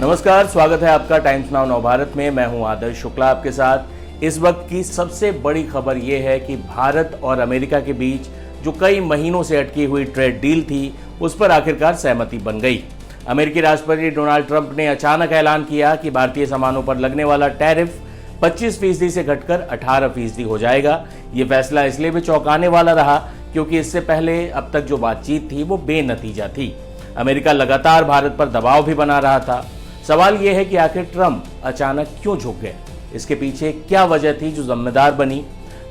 नमस्कार, स्वागत है आपका टाइम्स नाउ नव भारत में। मैं हूं आदर्श शुक्ला आपके साथ। इस वक्त की सबसे बड़ी खबर यह है कि भारत और अमेरिका के बीच जो कई महीनों से अटकी हुई ट्रेड डील थी, उस पर आखिरकार सहमति बन गई। अमेरिकी राष्ट्रपति डोनाल्ड ट्रंप ने अचानक ऐलान किया कि भारतीय सामानों पर लगने वाला टैरिफ 25% से घटकर 18% हो जाएगा। ये फैसला इसलिए भी चौंकाने वाला रहा क्योंकि इससे पहले अब तक जो बातचीत थी वो बेनतीजा थी। अमेरिका लगातार भारत पर दबाव भी बना रहा था। सवाल यह है कि आखिर ट्रंप अचानक क्यों झुक गए, इसके पीछे क्या वजह थी जो जिम्मेदार बनी।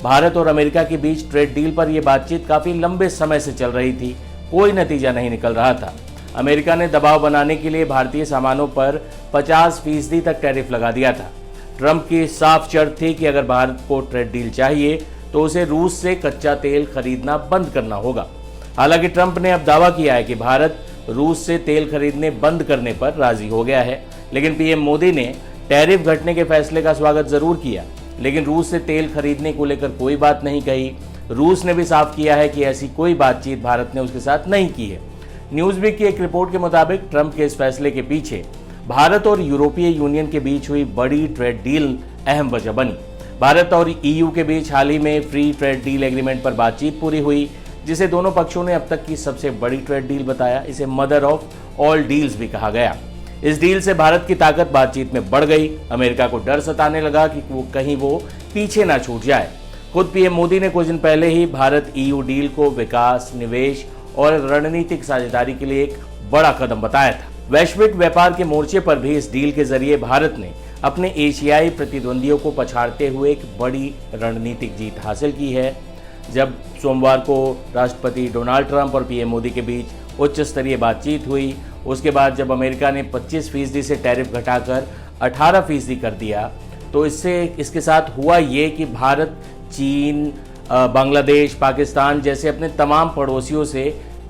भारत और अमेरिका के बीच ट्रेड डील पर यह बातचीत काफी लंबे समय से चल रही थी, कोई नतीजा नहीं निकल रहा था। अमेरिका ने दबाव बनाने के लिए भारतीय सामानों पर 50% तक टैरिफ लगा दिया था। ट्रंप की साफ शर्त थी कि अगर भारत को ट्रेड डील चाहिए तो उसे रूस से कच्चा तेल खरीदना बंद करना होगा। हालांकि ट्रंप ने अब दावा किया है कि भारत रूस से तेल खरीदने बंद करने पर राजी हो गया है, लेकिन पीएम मोदी ने टैरिफ घटने के फैसले का स्वागत जरूर किया, लेकिन रूस से तेल खरीदने को लेकर कोई बात नहीं कही। रूस ने भी साफ किया है कि ऐसी कोई बातचीत भारत ने उसके साथ नहीं की है। न्यूज़वीक की एक रिपोर्ट के मुताबिक ट्रंप के इस फैसले के पीछे भारत और यूरोपीय यूनियन के बीच हुई बड़ी ट्रेड डील अहम वजह बनी। भारत और ईयू के बीच हाल ही में फ्री ट्रेड डील एग्रीमेंट पर बातचीत पूरी हुई, जिसे दोनों पक्षों ने अब तक की सबसे बड़ी ट्रेड डील बताया। इसे मदर ऑफ ऑल डील्स भी कहा गया। इस डील से भारत की ताकत बातचीत में बढ़ गई। अमेरिका को डर सताने लगा कि वो पीछे ना छूट जाए। खुद पीएम मोदी ने कुछ दिन पहले ही भारत ईयू डील को विकास, निवेश और रणनीतिक साझेदारी के लिए एक बड़ा कदम बताया था। वैश्विक व्यापार के मोर्चे पर भी इस डील के जरिए भारत ने अपने एशियाई प्रतिद्वंदियों को पछाड़ते हुए एक बड़ी रणनीतिक जीत हासिल की है। जब सोमवार को राष्ट्रपति डोनाल्ड ट्रंप और पीएम मोदी के बीच उच्च स्तरीय बातचीत हुई, उसके बाद जब अमेरिका ने 25% से टैरिफ घटाकर 18% कर दिया, तो इसके साथ हुआ ये कि भारत चीन, बांग्लादेश, पाकिस्तान जैसे अपने तमाम पड़ोसियों से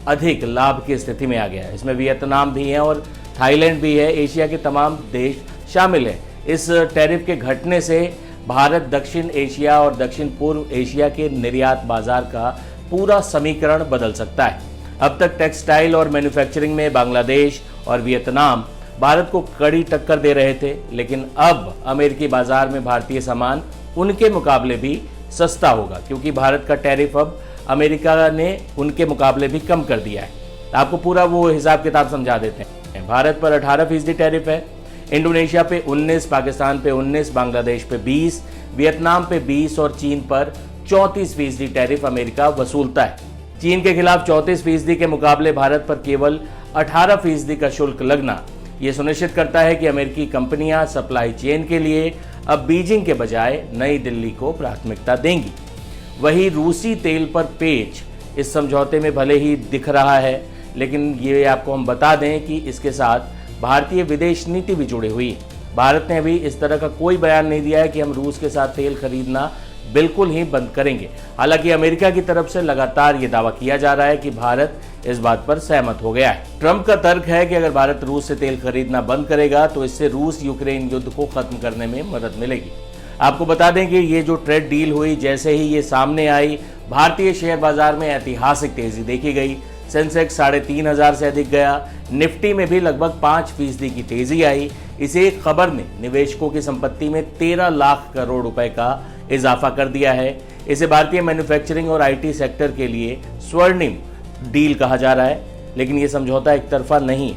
अधिक लाभ की स्थिति में आ गया है। इसमें वियतनाम भी है और थाईलैंड भी है। एशिया के तमाम देश शामिल हैं। इस टैरिफ के घटने से भारत दक्षिण एशिया और दक्षिण पूर्व एशिया के निर्यात बाजार का पूरा समीकरण बदल सकता है। अब तक टेक्सटाइल और मैन्युफैक्चरिंग में बांग्लादेश और वियतनाम भारत को कड़ी टक्कर दे रहे थे, लेकिन अब अमेरिकी बाजार में भारतीय सामान उनके मुकाबले भी सस्ता होगा, क्योंकि भारत का टैरिफ अब अमेरिका ने उनके मुकाबले भी कम कर दिया है। आपको पूरा वो हिसाब किताब समझा देते हैं। भारत पर 18% टैरिफ है, इंडोनेशिया पे 19, पाकिस्तान पे 19, बांग्लादेश पे 20, वियतनाम पे 20 और चीन पर 34% टैरिफ अमेरिका वसूलता है। चीन के खिलाफ 34% के मुकाबले भारत पर केवल 18% का शुल्क लगना ये सुनिश्चित करता है कि अमेरिकी कंपनियां सप्लाई चेन के लिए अब बीजिंग के बजाय नई दिल्ली को प्राथमिकता देंगी। वहीं रूसी तेल पर पेच इस समझौते में भले ही दिख रहा है, लेकिन ये आपको हम बता दें कि इसके साथ भारतीय विदेश नीति भी जुड़ी हुई है। भारत ने अभी इस तरह का कोई बयान नहीं दिया है कि हम रूस के साथ तेल खरीदना बिल्कुल ही बंद करेंगे। हालांकि अमेरिका की तरफ से लगातार ये दावा किया जा रहा है कि भारत इस बात पर सहमत हो गया है। ट्रंप का तर्क है कि अगर भारत रूस से तेल खरीदना बंद करेगा तो इससे रूस यूक्रेन युद्ध को खत्म करने में मदद मिलेगी। आपको बता दें कि ये जो ट्रेड डील हुई, जैसे ही ये सामने आई, भारतीय शेयर बाजार में ऐतिहासिक तेजी देखी गई। सेंसेक्स 3,500 से अधिक गया। निफ्टी में भी लगभग 5% की तेजी आई। इस एक खबर ने निवेशकों की संपत्ति में 13 लाख करोड़ रुपए का इजाफा कर दिया है। इसे भारतीय मैन्युफैक्चरिंग और आईटी सेक्टर के लिए स्वर्णिम डील कहा जा रहा है, लेकिन ये समझौता एक तरफा नहीं।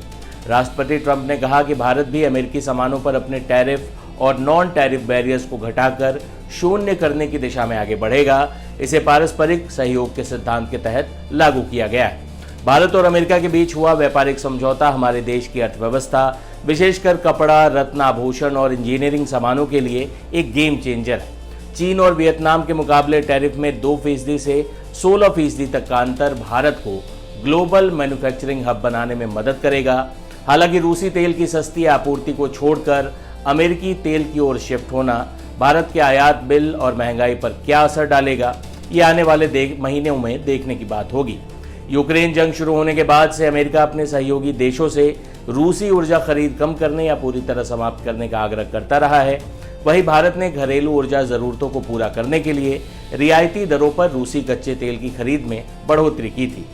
राष्ट्रपति ट्रंप ने कहा कि भारत भी अमेरिकी सामानों पर अपने टैरिफ और नॉन टैरिफ बैरियर्स को घटाकर शून्य करने की दिशा में आगे बढ़ेगा। इसे पारस्परिक सहयोग के सिद्धांत के तहत लागू किया गया है। भारत और अमेरिका के बीच हुआ व्यापारिक समझौता हमारे देश की अर्थव्यवस्था, विशेषकर कपड़ा, रत्न आभूषण और इंजीनियरिंग सामानों के लिए एक गेम चेंजर है। चीन और वियतनाम के मुकाबले टैरिफ में 2% से 16% तक का अंतर भारत को ग्लोबल मैन्युफैक्चरिंग हब बनाने में मदद करेगा। हालांकि रूसी तेल की सस्ती आपूर्ति को छोड़कर अमेरिकी तेल की ओर शिफ्ट होना भारत के आयात बिल और महंगाई पर क्या असर डालेगा, ये आने वाले महीनों में देखने की बात होगी। यूक्रेन जंग शुरू होने के बाद से अमेरिका अपने सहयोगी देशों से रूसी ऊर्जा खरीद कम करने या पूरी तरह समाप्त करने का आग्रह करता रहा है। वहीं भारत ने घरेलू ऊर्जा जरूरतों को पूरा करने के लिए रियायती दरों पर रूसी कच्चे तेल की खरीद में बढ़ोतरी की थी।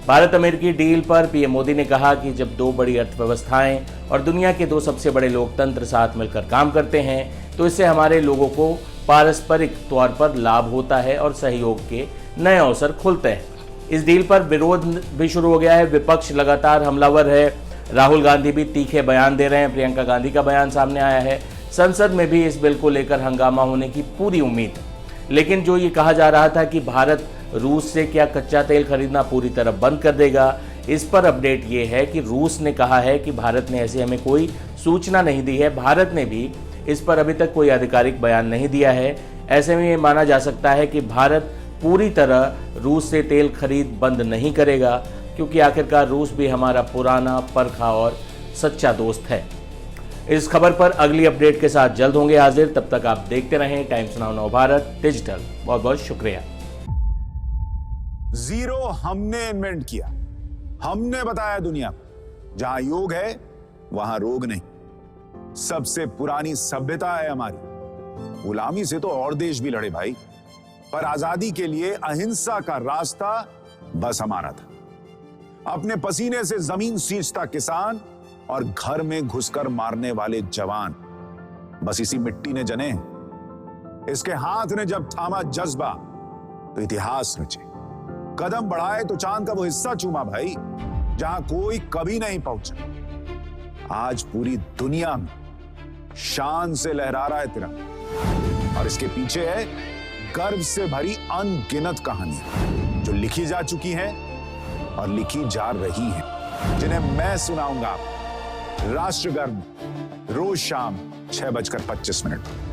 भारत अमेरिकी डील पर पीएम मोदी ने कहा कि जब दो बड़ी अर्थव्यवस्थाएं और दुनिया के दो सबसे बड़े लोकतंत्र साथ मिलकर काम करते हैं तो इससे हमारे लोगों को पारस्परिक तौर पर लाभ होता है और सहयोग के नए अवसर खुलते हैं। इस डील पर विरोध भी शुरू हो गया है। विपक्ष लगातार हमलावर है। राहुल गांधी भी तीखे बयान दे रहे हैं। प्रियंका गांधी का बयान सामने आया है। संसद में भी इस बिल को लेकर हंगामा होने की पूरी उम्मीद है। लेकिन जो ये कहा जा रहा था कि भारत रूस से क्या कच्चा तेल खरीदना पूरी तरह बंद कर देगा, इस पर अपडेट ये है कि रूस ने कहा है कि भारत ने ऐसी हमें कोई सूचना नहीं दी है। भारत ने भी इस पर अभी तक कोई आधिकारिक बयान नहीं दिया है। ऐसे में ये माना जा सकता है कि भारत पूरी तरह रूस से तेल खरीद बंद नहीं करेगा, क्योंकि आखिरकार रूस भी हमारा पुराना, परखा और सच्चा दोस्त है। इस खबर पर अगली अपडेट के साथ जल्द होंगे हाजिर। तब तक आप देखते रहें टाइम्स नाउ नवभारत डिजिटल। बहुत बहुत शुक्रिया। जीरो हमने इन्वेंट किया, हमने बताया दुनिया को, जहां योग है वहां रोग नहीं। सबसे पुरानी सभ्यता है हमारी। गुलामी से तो और देश भी लड़े भाई, पर आजादी के लिए अहिंसा का रास्ता बस हमारा था। अपने पसीने से जमीन सींचता किसान और घर में घुसकर मारने वाले जवान, बस इसी मिट्टी ने जने। इसके हाथ ने जब थामा जज्बा तो इतिहास रचे। कदम बढ़ाए तो चांद का वो हिस्सा चूमा भाई, जहां कोई कभी नहीं पहुंचा। आज पूरी दुनिया में शान से लहरा रहा है तिरंगा, और इसके पीछे है गर्व से भरी अनगिनत कहानियां जो लिखी जा चुकी हैं और लिखी जा रही हैं, जिन्हें मैं सुनाऊंगा राष्ट्रगर्व रोज शाम 6:25 पर।